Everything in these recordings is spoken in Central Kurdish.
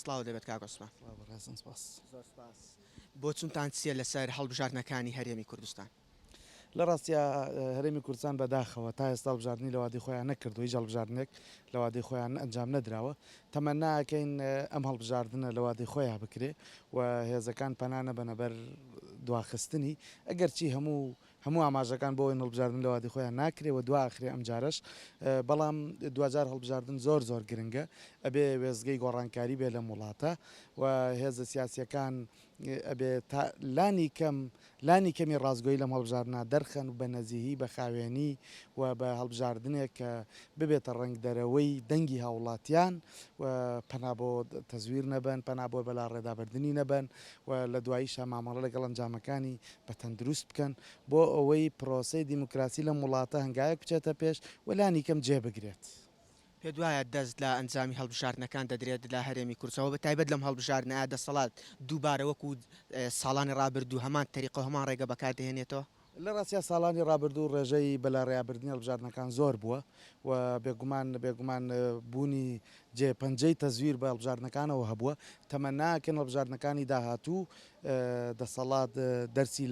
سڵاو دەبێت کاکۆسمان ڕێزم سپاس. بۆ چونتان چیە لەسەر هەڵبژاردنەکانی هەرێمی کوردستان؟ لە ڕاستە هەرێمی کوردستان بەداخەوە تا ئێستا هەڵبژاردننی لە وادی خۆیان نەکردو، هیچ هەڵبژاردنێک لە وادی خۆیان ئەنجام نەدراوە. تەمەناکەین ئەم هەڵبژاردنە لە وادی خۆیان بکرێ و هێزەکان پەنانە بەنەبەر دواخستنی ئەگەر چی هەموو ئاماژەکان بۆ ئەوەی هەڵبژاردن لە وادی خۆیان ناکرێەوە دواخرێ ئەم جارش، بەڵام دوجار هەڵبژاردن زۆر گرنگە، ئەبێ وێزگەی گۆڕانکاری بێ لە وڵاتە و هێزە سیاسیەکان ئەبێ لانی کەمی ڕازگۆیی لەم هەڵبژاردنە دەرخەن و بە نەزیهی بە خاوێنی و بە هەڵبژاردنێک کە ببێتە ڕنگ دەرەوەی دەنگی هاوڵاتیان و پەنا بۆ تەزویر نەبن، پەنا بۆ بەلا ڕێدابردننی نەبن و لە دوایی شەمامەڵە لەگەڵ ئەنجامەکانی بە تەندروست بکەن بۆ ئەوەی پرۆسەی دیموکراسی لە وڵاتە هەنگایەک بچێتە پێش و لانی کەم جێبگرێت. پێ دوایە دەست لە ئەنجامی هەڵبژاردنەکان دەدرێت لە هەرێمی کوردستانەوە بە تایبەت لەم هەڵبژاردنە دەسەڵات دووبارە وەکو ساڵانی ڕابردوو هەمان تەریقە هەمان ڕێگە بەکاردەهێنێتەوە؟ لە ڕاستیا ساڵانی ڕابردوو ڕێژەی بەلا ڕێیابردننی هەڵبژاردنەکان زۆر بووە و بێگومان بوونی جێپەنجەی تەزویر بە هەڵبژاردنەکانەوە هەبووە. تەمەناکەن هەڵبژاردنەکانی داهاتوو دەسەڵات دەرسی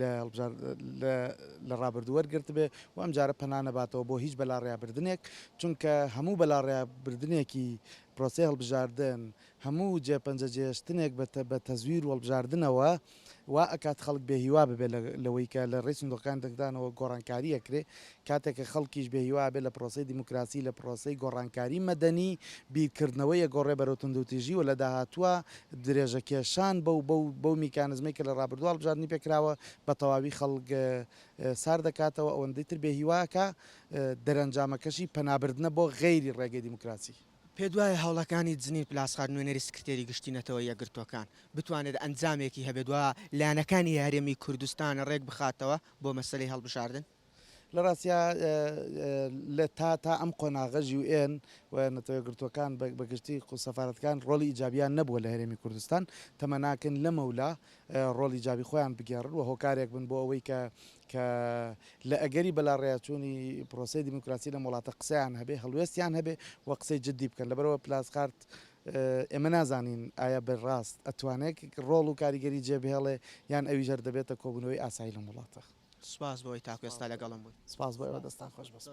لە ڕابردوو وەرگرت بێ و ئەم جارە پەنانەباتەوە بۆ هیچ بەلا ڕێیابردنێک، چونکە هەموو بەلا ڕێیابردنێکی پرۆسی هەڵبژاردن هەموو جێپەنجە جێشتنێک بە تەزویر و هەڵبژاردنەوە وا ئەکات خەڵک بێهیوا ببێت لەوەی کە لە ڕێی سندوقەکان دەنگدانەوە گۆڕانکاری ئەکرێ، کاتێککە خەڵکیش بێهیوا بێت لە پرۆسی دیموکراسی لە پرۆسی گۆڕانکاری مەدەنی بیرکردنەوەی یەگۆڕێ بەرەو توندوتیژی و لە داهاتووە درێژەکێشان بەو میکانزمی کە لە ڕابردوو هەڵبژاردننی پێکراوە بە تەواوی خەڵک سار دەکاتەوە ئەوەندەی تر بێهیواکە دەرەنجامەکەشی پەنابردنە بۆ غەیری ڕێگەی دیموکراسی. پێ دوایە هەوڵەکانی جنین پلاسخار نوێنەری سکرتێری گشتینەتەوە یەکگرتوەکان بتوانێت ئەنجامێکی هەبێت وە لایەنەکانی هەرێمی کوردستان ڕێک بخاتەوە بۆ مەسلەی هەڵبژاردن؟ لە ڕاستیا لە تا ئەم قۆناغەژی و ئێن و نەتەوەگرتوەکان بەگشتی سەفارەتەکان ڕۆلی ئیجابیان نەبووە لە هەرێمی کوردستان، تەمەناکەن لە مەولا ڕۆلی ئیجابی خۆیان بگێڕن و هۆکارێک بن بۆ ئەوەی کە لە ئەگەری بەلا ڕێچوونی پرۆسی دیموکراسی لە وڵاتە قسەیان هەبێ هەڵوێستیان هەبێ و قسەی جددی بکەن. لەبەرەوە پلاسخارت ئێمە نازانین ئایا بەڕاست ئەتوانێت ڕۆڵ و کاریگەری جێبهێڵێ یان ئەوی ژەر دەبێتە کۆبوونەوەی ئاسایی لە وڵاتە. سپاس بۆی تاکو ئێستا لەگەڵم بووی. سپاس بۆ ئێوە دەستان خۆش بە.